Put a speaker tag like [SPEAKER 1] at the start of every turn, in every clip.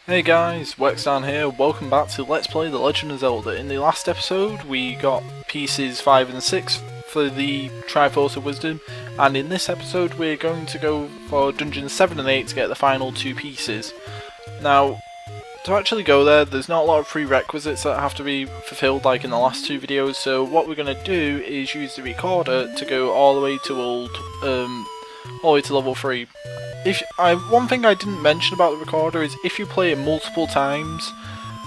[SPEAKER 1] Hey guys, Wexdarn here, welcome back to Let's Play The Legend of Zelda. In the last episode we got pieces 5 and 6 for the Triforce of Wisdom, and in this episode we're going to go for dungeons 7 and 8 to get the final 2 pieces. Now, to actually go there, there's not a lot of prerequisites that have to be fulfilled like in the last 2 videos, so what we're going to do is use the recorder to go all the way to all the way to level 3. One thing I didn't mention about the recorder is if you play it multiple times,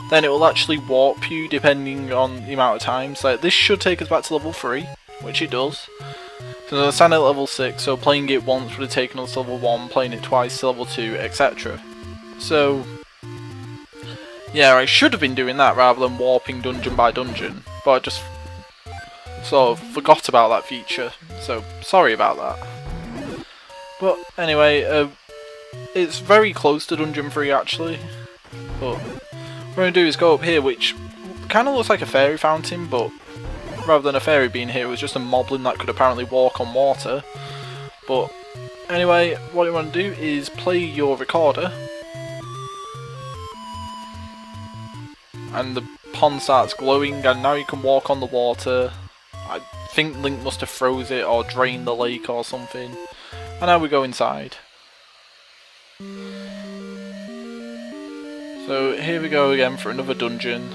[SPEAKER 1] then it will actually warp you depending on the amount of times. Like, this should take us back to level 3, which it does. So I stand at level 6, so playing it once would have taken us to level 1, playing it twice to level 2, etc. So, yeah, I should have been doing that rather than warping dungeon by dungeon, but I just sort of forgot about that feature, so sorry about that. But anyway, it's very close to Dungeon 3 actually, but what we're going to do is go up here, which kind of looks like a fairy fountain, but rather than a fairy being here, it was just a moblin that could apparently walk on water. But anyway, what you want to do is play your recorder, and the pond starts glowing, and now you can walk on the water. I think Link must have froze it or drained the lake or something. And now we go inside. So here we go again for another dungeon.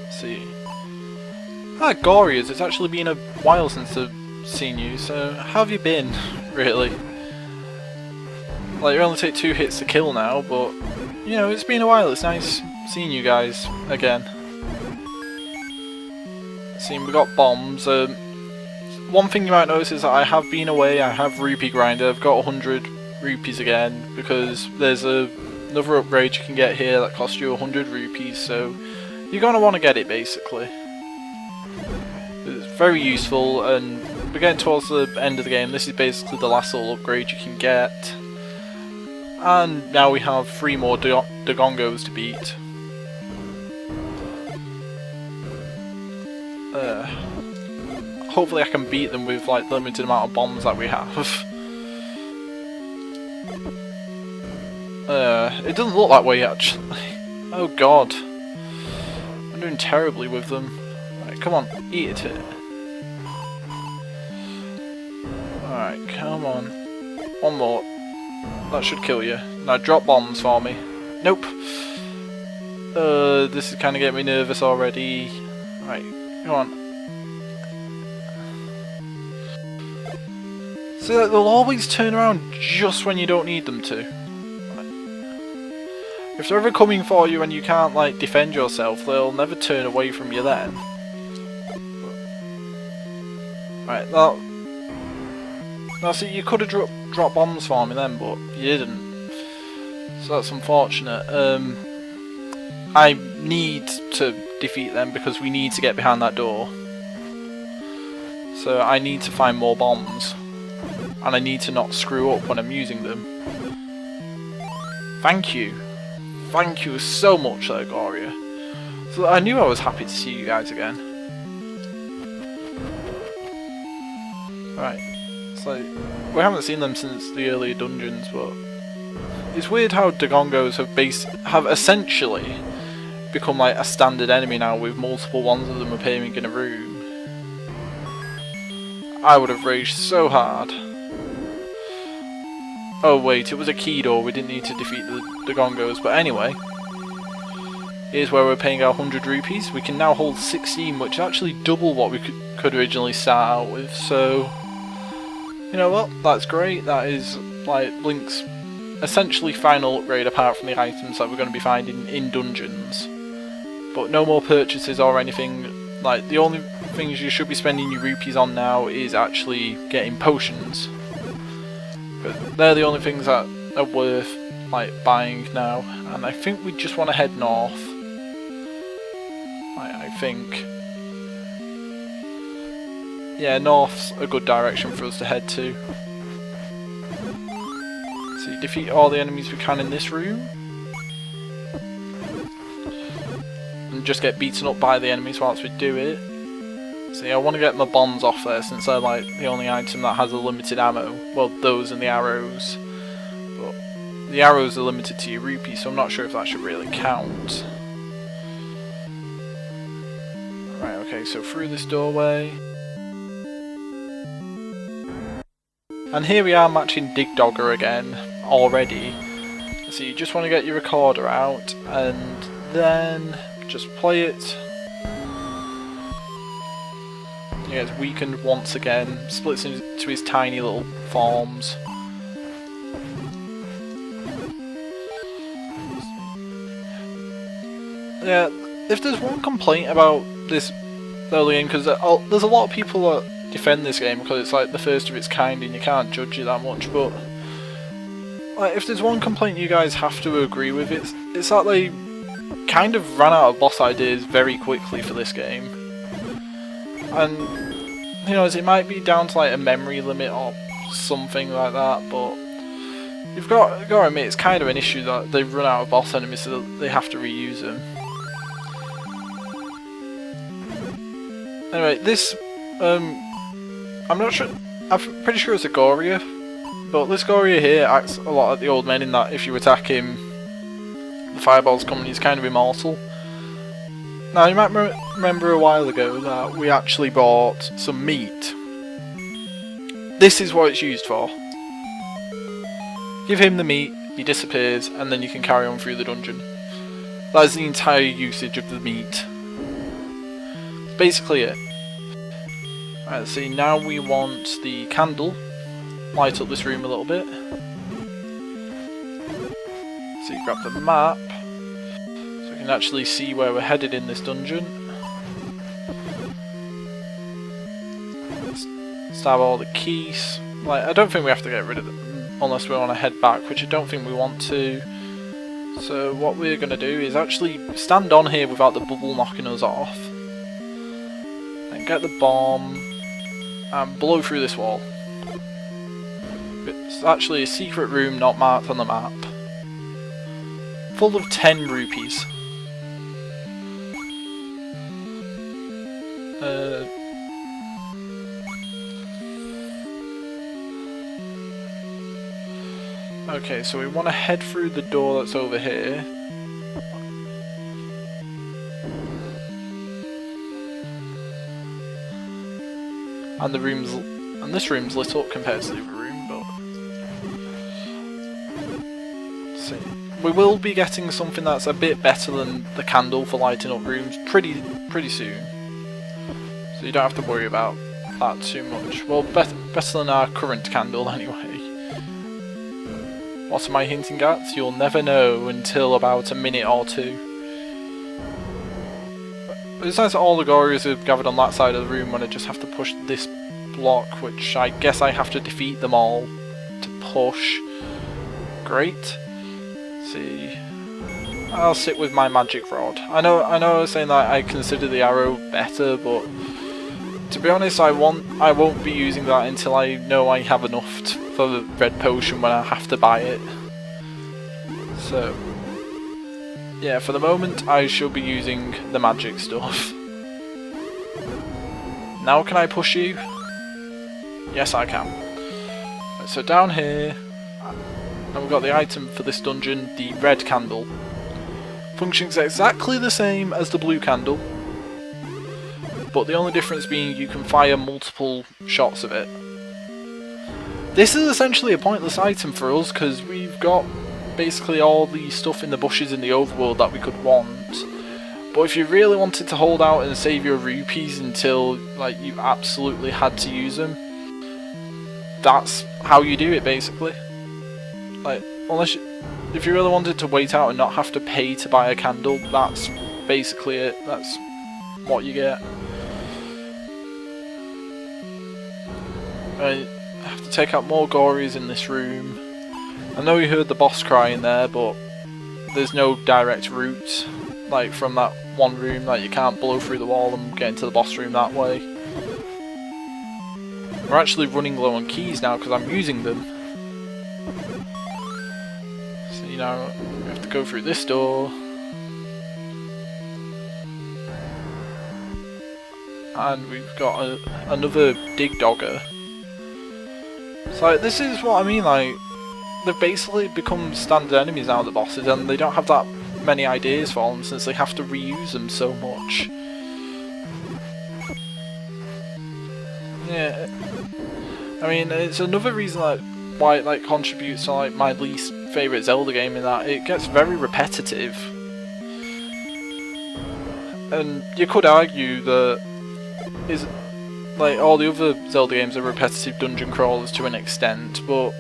[SPEAKER 1] Let's see. Ah, Gorias, it's actually been a while since I've seen you, so how have you been, really? Like, you only take 2 hits to kill now, but, you know, it's been a while, it's nice seeing you guys again. See, we got bombs. One thing you might notice is that I have been away, I have rupee grinder, I've got 100 rupees again, because there's another upgrade you can get here that costs you 100 rupees, so you're going to want to get it basically. It's very useful, and we're getting towards the end of the game. This is basically the last little upgrade you can get. And now we have 3 more Dagongos to beat. Hopefully I can beat them with like the limited amount of bombs that we have. It doesn't look that way actually. Oh god. I'm doing terribly with them. Right, come on, eat it. Alright, come on. One more. That should kill you. Now drop bombs for me. Nope. This is kind of getting me nervous already. Right, come on. So they'll always turn around just when you don't need them to. If they're ever coming for you and you can't like defend yourself, they'll never turn away from you then. Right, now see, you could have dropped bombs for me then, but you didn't. So that's unfortunate. I need to defeat them because we need to get behind that door. So I need to find more bombs. And I need to not screw up when I'm using them. Thank you. Thank you so much, Goria. So I knew I was happy to see you guys again. Right. So we haven't seen them since the earlier dungeons, but it's weird how Dagongos have essentially become like a standard enemy now, with multiple ones of them appearing in a room. I would have raged so hard. Oh wait, it was a key door, we didn't need to defeat the Dagongos, but anyway. Here's where we're paying our 100 rupees. We can now hold 16, which is actually double what we could originally start out with, so... You know what, that's great. That is, like, Link's essentially final upgrade apart from the items that we're going to be finding in dungeons. But no more purchases or anything. Like, the only things you should be spending your rupees on now is actually getting potions. But they're the only things that are worth like buying now, and I think we just want to head north. I think. Yeah, north's a good direction for us to head to. So you defeat all the enemies we can in this room. And just get beaten up by the enemies whilst we do it. See, I want to get my bombs off there since they're like the only item that has a limited ammo. Well, those and the arrows. But the arrows are limited to your rupee, so I'm not sure if that should really count. Right, okay, so through this doorway. And here we are matching Dig Dogger again, already. So you just want to get your recorder out, and then just play it. He gets weakened once again, splits into his tiny little forms. Yeah, if there's one complaint about this early game, because there's a lot of people that defend this game because it's like the first of its kind and you can't judge it that much, but like, if there's one complaint you guys have to agree with, it's that they kind of ran out of boss ideas very quickly for this game. And, you know, it might be down to like a memory limit or something like that, but you've got to admit it's kind of an issue that they've run out of boss enemies so they have to reuse them. Anyway, this, I'm not sure, I'm pretty sure it's a Goria, but this Goria here acts a lot like the old men in that if you attack him, the fireballs come and he's kind of immortal. Now, you might remember a while ago that we actually bought some meat. This is what it's used for. Give him the meat, he disappears, and then you can carry on through the dungeon. That is the entire usage of the meat. Basically it. Alright, see, now we want the candle. Light up this room a little bit. So you grab the map. So we can actually see where we're headed in this dungeon. Stab all the keys. Like, I don't think we have to get rid of them unless we want to head back, which I don't think we want to. So what we're going to do is actually stand on here without the bubble knocking us off. Then get the bomb and blow through this wall. It's actually a secret room not marked on the map. Full of 10 rupees. Okay, so we want to head through the door that's over here. And this room's lit up compared to the other room, but see, we will be getting something that's a bit better than the candle for lighting up rooms pretty soon. So you don't have to worry about that too much. Well, better than our current candle anyway. What am I hinting at? You'll never know until about a minute or two. Besides, all the Gorias are gathered on that side of the room when I just have to push this block, which I guess I have to defeat them all to push. Great. Let's see. I'll sit with my magic rod. I know I was saying that I consider the arrow better, but to be honest, I won't be using that until I know I have enough for the red potion when I have to buy it. So yeah, for the moment I shall be using the magic stuff. Now can I push you? Yes, I can. Right, so down here, and we've got the item for this dungeon, the red candle. Functions exactly the same as the blue candle, but the only difference being you can fire multiple shots of it. This is essentially a pointless item for us because we've got basically all the stuff in the bushes in the overworld that we could want. But if you really wanted to hold out and save your rupees until like you absolutely had to use them, that's how you do it basically. Like, if you really wanted to wait out and not have to pay to buy a candle, that's basically it. That's what you get. I have to take out more Gories in this room. I know you heard the boss crying there, but there's no direct route, like from that one room, like you can't blow through the wall and get into the boss room that way. We're actually running low on keys now because I'm using them. So you know, we have to go through this door. And we've got another Dig Dogger. So this is what I mean, like, they've basically become standard enemies now, the bosses, and they don't have that many ideas for them since they have to reuse them so much. Yeah, I mean, it's another reason why it like contributes to like my least favourite Zelda game, in that it gets very repetitive. And you could argue that is like all the other Zelda games are repetitive dungeon crawlers to an extent, but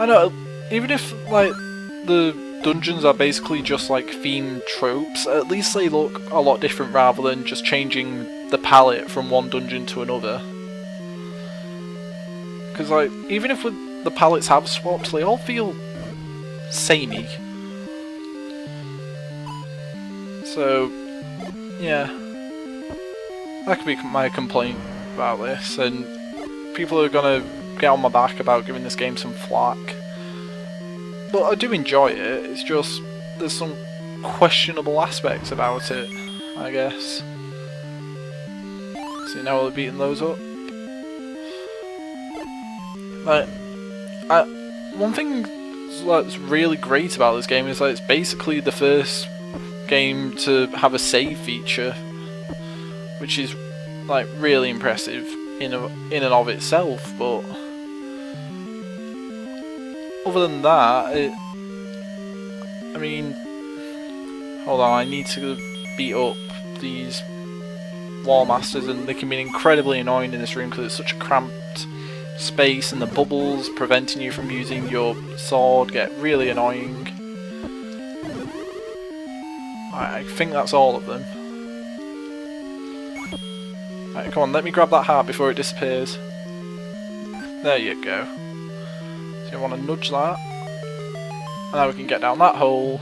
[SPEAKER 1] I know, even if like the dungeons are basically just like themed tropes, at least they look a lot different rather than just changing the palette from one dungeon to another. Because like, even if the palettes have swapped, they all feel samey. So, yeah, that could be my complaint about this, and people are gonna get on my back about giving this game some flack. But I do enjoy it, it's just there's some questionable aspects about it, I guess. See, now we're beating those up. Like, one thing that's really great about this game is that it's basically the first game to have a save feature, which is like really impressive in and of itself. But other than that, I mean, hold on, I need to beat up these wall masters, and they can be incredibly annoying in this room because it's such a cramped space, and the bubbles preventing you from using your sword get really annoying. I think that's all of them. Right, come on, let me grab that heart before it disappears. There you go. So you want to nudge that. And now we can get down that hole.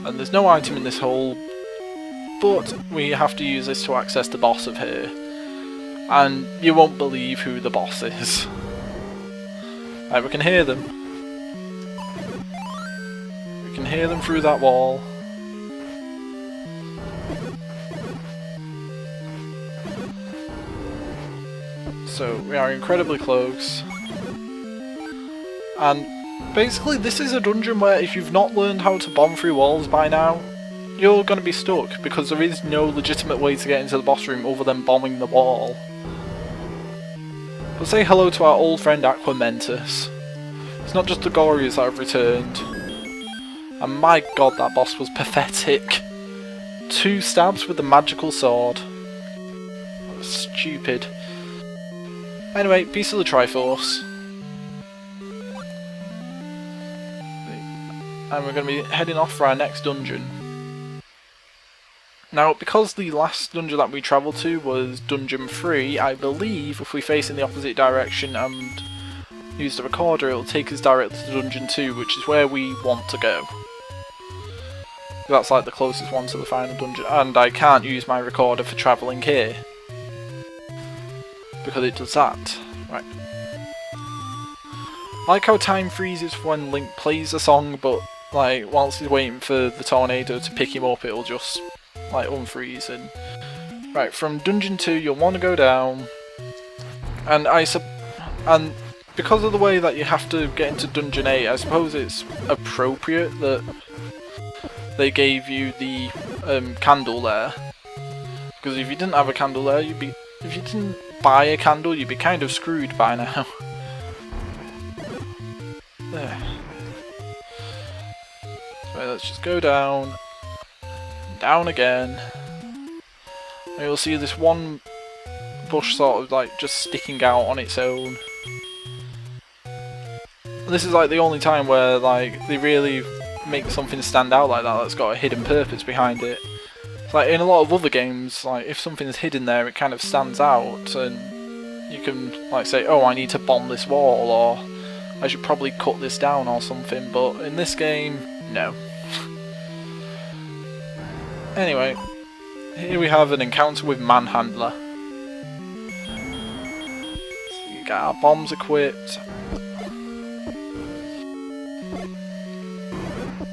[SPEAKER 1] And there's no item in this hole, but we have to use this to access the boss of here. And you won't believe who the boss is. Right, we can hear them. We can hear them through that wall. So we are incredibly close. And basically this is a dungeon where if you've not learned how to bomb through walls by now, you're going to be stuck, because there is no legitimate way to get into the boss room other than bombing the wall. But say hello to our old friend Aquamentus. It's not just the Gorias that have returned. And my god, that boss was pathetic. 2 stabs with the magical sword. That was stupid. Anyway, piece of the Triforce. And we're going to be heading off for our next dungeon. Now, because the last dungeon that we travelled to was Dungeon 3, I believe if we face in the opposite direction and use the recorder, it'll take us directly to Dungeon 2, which is where we want to go. That's like the closest one to the final dungeon, and I can't use my recorder for travelling here, because it does that. Right. I like how time freezes when Link plays a song, but like whilst he's waiting for the tornado to pick him up, it'll just like unfreeze. And right, from Dungeon 2 you'll want to go down, and and because of the way that you have to get into Dungeon 8, I suppose it's appropriate that they gave you the candle there, because if you didn't have a candle there, if you didn't buy a candle, you'd be kind of screwed by now. There. So let's just go down, down again, and you'll see this one bush sort of like just sticking out on its own. And this is like the only time where like they really make something stand out like that, that's got a hidden purpose behind it. It's like in a lot of other games, like if something's hidden there, it kind of stands out, and you can like say, oh, I need to bomb this wall, or I should probably cut this down or something, but in this game, no. Anyway, here we have an encounter with Manhandler. So we got our bombs equipped.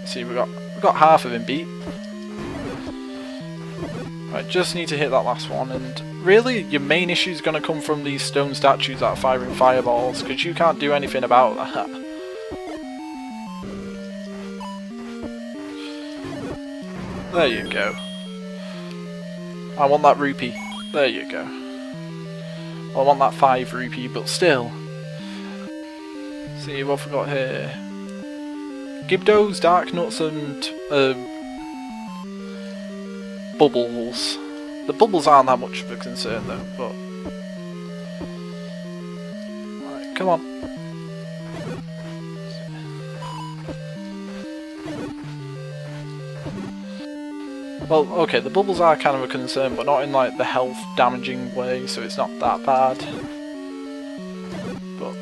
[SPEAKER 1] See, we got half of him beat. Right, just need to hit that last one, and really, your main issue is going to come from these stone statues that are firing fireballs, because you can't do anything about that. There you go. I want that rupee. There you go. I want that 5 rupee, but still. See what I got here. Gibdos, dark nuts, and bubbles. The bubbles aren't that much of a concern though, but... Alright, come on. Well, okay, the bubbles are kind of a concern, but not in like the health damaging way, so it's not that bad. But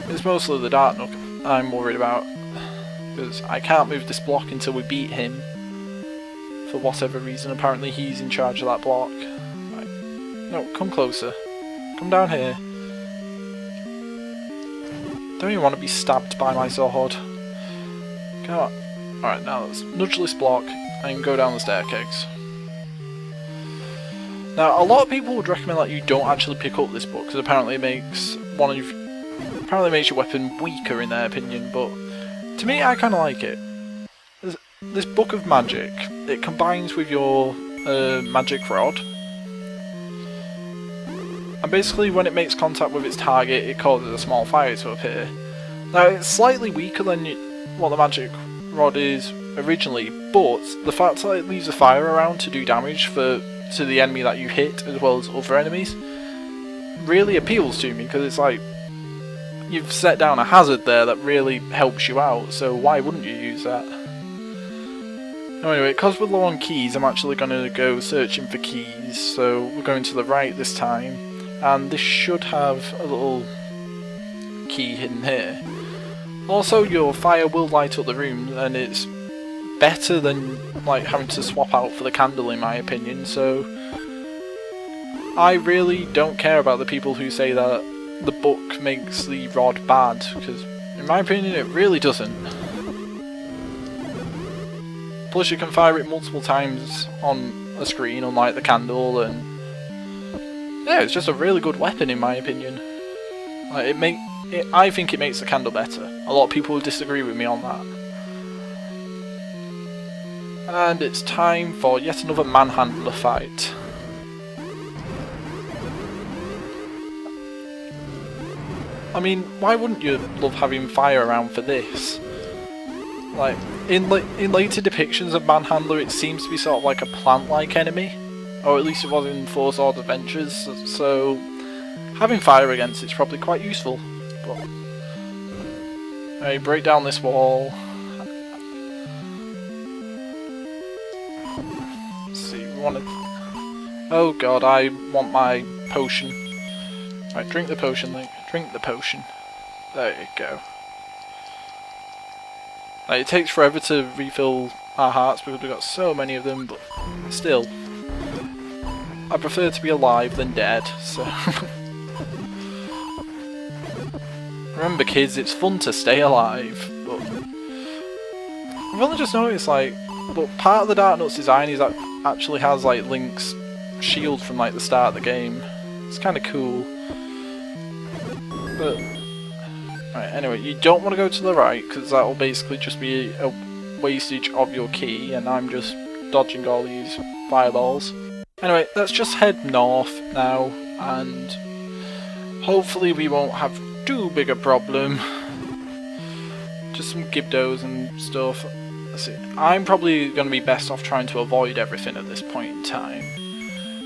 [SPEAKER 1] it's mostly the dark nut I'm worried about, because I can't move this block until we beat him. For whatever reason, apparently he's in charge of that block. Right. No, come closer. Come down here. Don't even want to be stabbed by my sword. Come on. Alright, now let's nudge this block and go down the staircase. Now, a lot of people would recommend that you don't actually pick up this book, because apparently it makes your weapon weaker in their opinion, but to me I kinda like it. This book of magic, it combines with your magic rod, and basically when it makes contact with its target it causes a small fire to appear. Now it's slightly weaker than what the magic rod is originally, but the fact that it leaves a fire around to do damage to the enemy that you hit as well as other enemies really appeals to me, because it's like you've set down a hazard there that really helps you out, so why wouldn't you use that? Anyway, because we're low on keys, I'm actually going to go searching for keys, so we're going to the right this time, and this should have a little key hidden here. Also, your fire will light up the room, and it's better than like having to swap out for the candle in my opinion, so I really don't care about the people who say that the book makes the rod bad, because in my opinion it really doesn't. Plus you can fire it multiple times on a screen, unlike the candle, and yeah, it's just a really good weapon in my opinion. Like, I think it makes the candle better. A lot of people will disagree with me on that. And it's time for yet another manhandler fight. I mean, why wouldn't you love having fire around for this? Like, in later depictions of Manhandler, it seems to be sort of like a plant-like enemy, or at least it was in Four Sword Adventures, so having fire against it's probably quite useful. But alright, break down this wall. Let's see, we want to... Oh god, I want my potion. Right, drink the potion, Link. Drink the potion. There you go. Like, it takes forever to refill our hearts because we've got so many of them, but still. I prefer to be alive than dead, so... Remember kids, it's fun to stay alive, but... I've only just noticed, like, but part of the Dark Nuts design is that actually has, like, Link's shield from, like, the start of the game. It's kind of cool. But... Right, anyway, you don't want to go to the right, because that will basically just be a wastage of your key, and I'm just dodging all these fireballs. Anyway, let's just head north now, and hopefully we won't have too big a problem. Just some Gibdos and stuff. Let's see, I'm probably going to be best off trying to avoid everything at this point in time.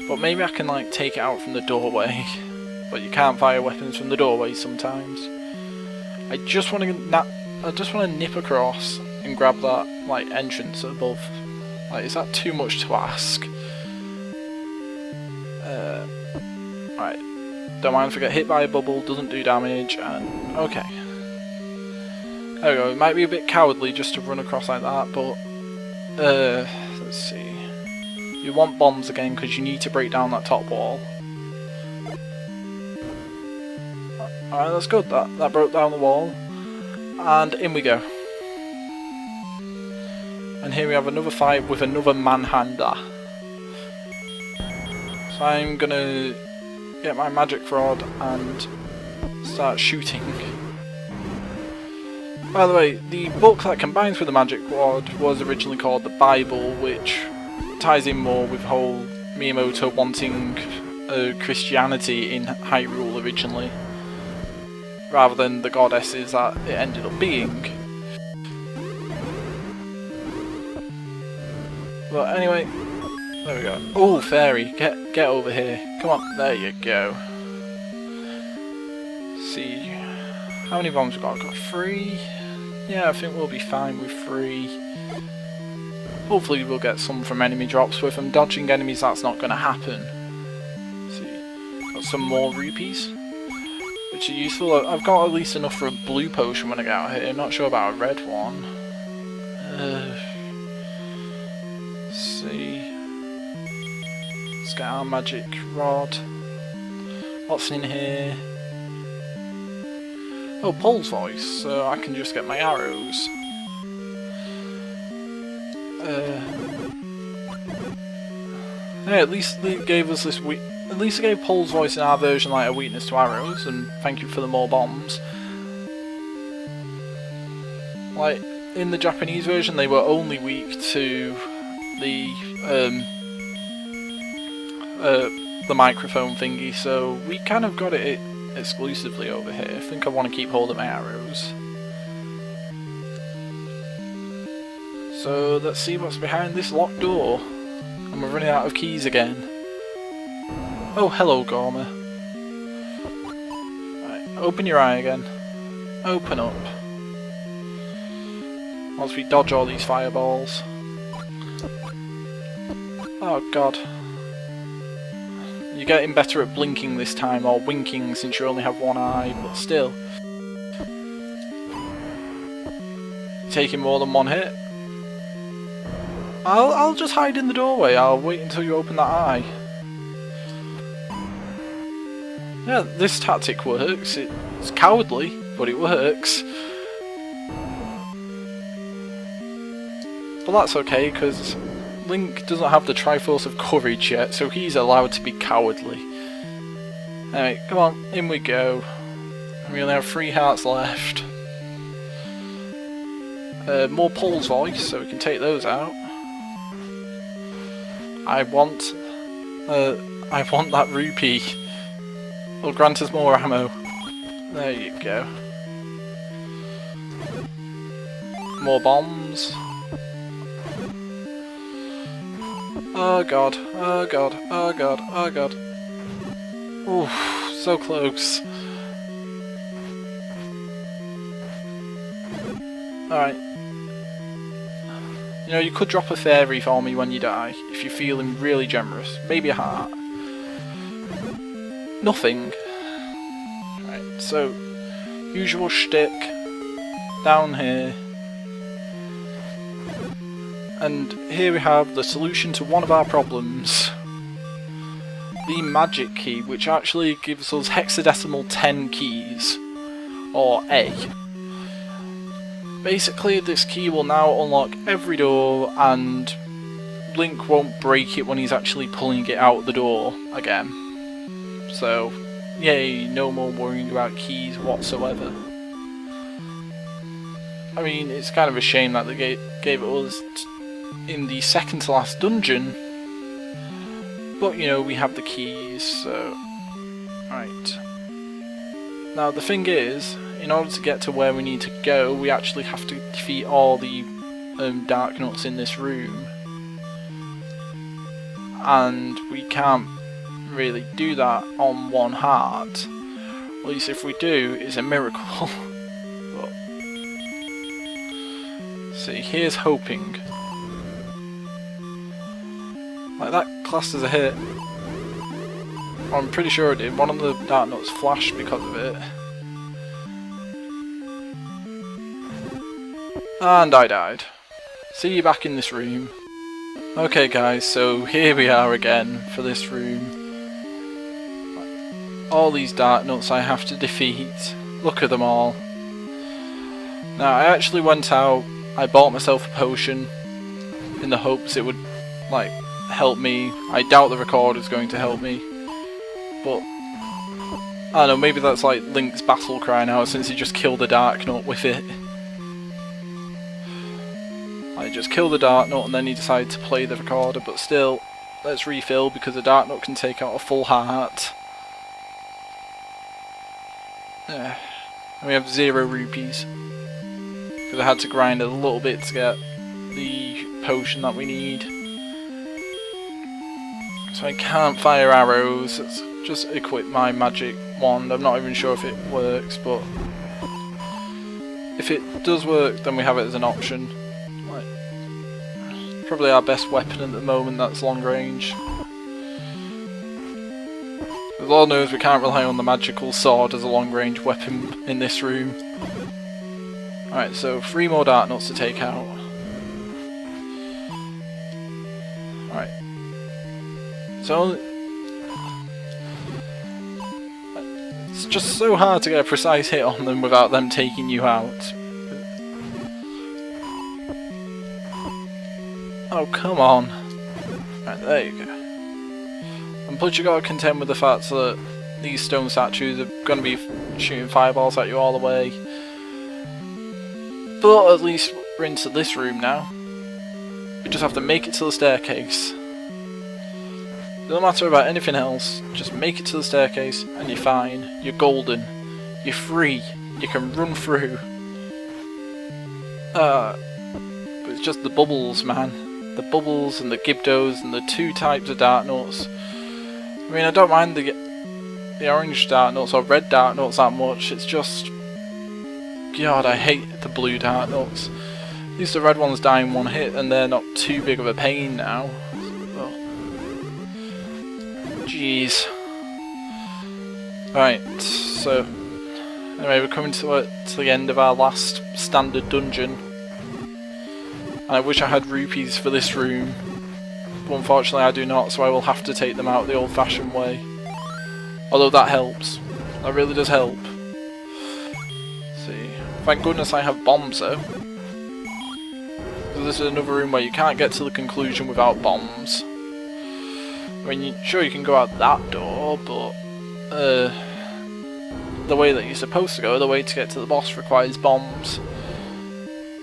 [SPEAKER 1] But maybe I can, like, take it out from the doorway. But you can't fire weapons from the doorway sometimes. I just want to nip across and grab that, like, entrance above. Like, is that too much to ask? Right. Don't mind if I get hit by a bubble, doesn't do damage, and okay. There we go. It might be a bit cowardly just to run across like that, but let's see. You want bombs again because you need to break down that top wall. Alright, that's good. That broke down the wall. And in we go. And here we have another fight with another manhandler. So I'm gonna get my magic rod and start shooting. By the way, the book that combines with the magic rod was originally called the Bible, which ties in more with whole Miyamoto wanting Christianity in Hyrule originally, rather than the goddesses that it ended up being. But anyway, there we go. Oh, fairy, get over here. Come on, there you go. See, how many bombs we got? I've got 3. Yeah, I think we'll be fine with 3. Hopefully we'll get some from enemy drops. But if I'm dodging enemies, that's not going to happen. See, got some more rupees, which are useful. I've got at least enough for a blue potion when I get out here. I'm not sure about a red one. Let's see. Let's get our magic rod. What's in here? Oh, Paul's voice, so I can just get my arrows. Yeah, at least they gave us this at least they gave Paul's voice in our version like a weakness to arrows, and thank you for the more bombs. Like, in the Japanese version they were only weak to the microphone thingy, so we kind of got it exclusively over here. I think I want to keep hold of my arrows. So let's see what's behind this locked door. And we're running out of keys again. Oh, hello, Gorma. Right, open your eye again. Open up. Once we dodge all these fireballs. Oh god. You're getting better at blinking this time, or winking since you only have one eye, but still. Taking more than one hit. I'll just hide in the doorway. I'll wait until you open that eye. Yeah, this tactic works. It's cowardly, but it works. But that's okay, because Link doesn't have the Triforce of Courage yet, so he's allowed to be cowardly. Anyway, come on, in we go. We only have 3 hearts left. More Paul's voice, so we can take those out. I want that rupee. It'll grant us more ammo. There you go. More bombs. Oh god, oh god, oh god, oh god. Oof, so close. Alright. You know, you could drop a fairy for me when you die, if you're feeling really generous. Maybe a heart. Nothing. Right, so, usual shtick. Down here. And here we have the solution to one of our problems. The magic key, which actually gives us hexadecimal 10 keys. Or A. Basically, this key will now unlock every door, and Link won't break it when he's actually pulling it out the door again. So, yay, no more worrying about keys whatsoever. I mean, it's kind of a shame that they gave it us in the second to last dungeon, but you know, we have the keys, so... Right. Now, the thing is, in order to get to where we need to go, we actually have to defeat all the dark nuts in this room. And we can't really do that on one heart. At least if we do, it's a miracle. But, see, here's hoping. Like, that classed as a hit. I'm pretty sure it did. One of the dark nuts flashed because of it. And I died. See you back in this room. Okay guys, so here we are again for this room. All these dark nuts I have to defeat. Look at them all. Now I actually went out, I bought myself a potion in the hopes it would, like, help me. I doubt the recorder is going to help me. But I don't know, maybe that's like Link's battle cry now, since he just killed the Dark Nut with it. I just killed the Dark Nut and then he decided to play the recorder, but still, let's refill because the Dark Nut can take out a full heart. And we have 0 rupees. Because I had to grind a little bit to get the potion that we need. So I can't fire arrows, let's just equip my magic wand. I'm not even sure if it works, but if it does work then we have it as an option. Probably our best weapon at the moment, that's long range. The Lord knows we can't rely on the magical sword as a long range weapon in this room. Alright, so 3 more Dark Nuts to take out. Alright. So it's just so hard to get a precise hit on them without them taking you out. Oh, come on. Right, there you go. And plus you gotta contend with the fact that these stone statues are gonna be shooting fireballs at you all the way. But at least we're into this room now. We just have to make it to the staircase. Doesn't matter about anything else, just make it to the staircase and you're fine. You're golden. You're free. You can run through. But it's just the bubbles, man. The bubbles and the Gibdos and the 2 types of Dark Nuts. I mean, I don't mind the orange Dark Nuts or red Dark Nuts that much, it's just... God, I hate the blue Dark Nuts. At least the red ones die in 1 hit and they're not too big of a pain now. Well, jeez. Right, so... Anyway, we're coming to the end of our last standard dungeon. And I wish I had rupees for this room, but unfortunately I do not, so I will have to take them out the old-fashioned way. Although that helps. That really does help. Let's see. Thank goodness I have bombs though. So this is another room where you can't get to the conclusion without bombs. I mean, sure you can go out that door, but the way that you're supposed to go, the way to get to the boss requires bombs.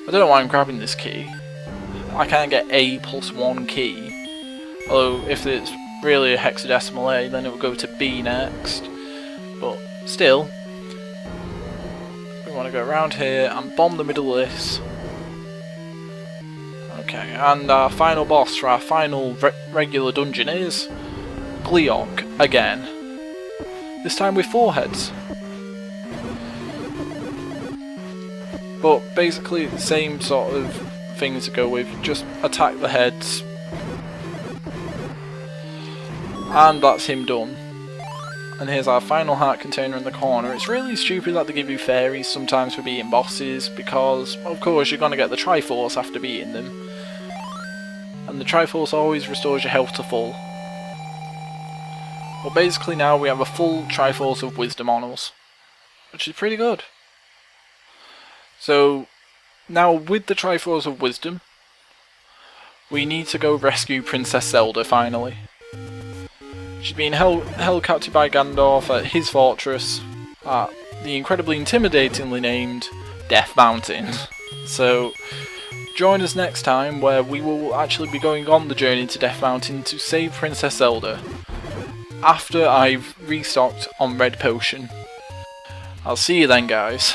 [SPEAKER 1] I don't know why I'm grabbing this key. I can't get A plus 1 key. Although if it's really a hexadecimal A, then it will go to B next. But still, we want to go around here and bomb the middle of this. Okay, and our final boss for our final regular dungeon is Gleok again. This time with 4 heads. But basically the same sort of things to go with, just attack the heads. And that's him done. And here's our final heart container in the corner. It's really stupid that they give you fairies sometimes for beating bosses, because of course you're going to get the Triforce after beating them. And the Triforce always restores your health to full. Well, basically now we have a full Triforce of Wisdom on us, which is pretty good. So now with the Triforce of Wisdom, we need to go rescue Princess Zelda finally. She's been held captive by Ganondorf at his fortress at the incredibly intimidatingly named Death Mountain. So join us next time where we will actually be going on the journey to Death Mountain to save Princess Zelda after I've restocked on Red Potion. I'll see you then, guys.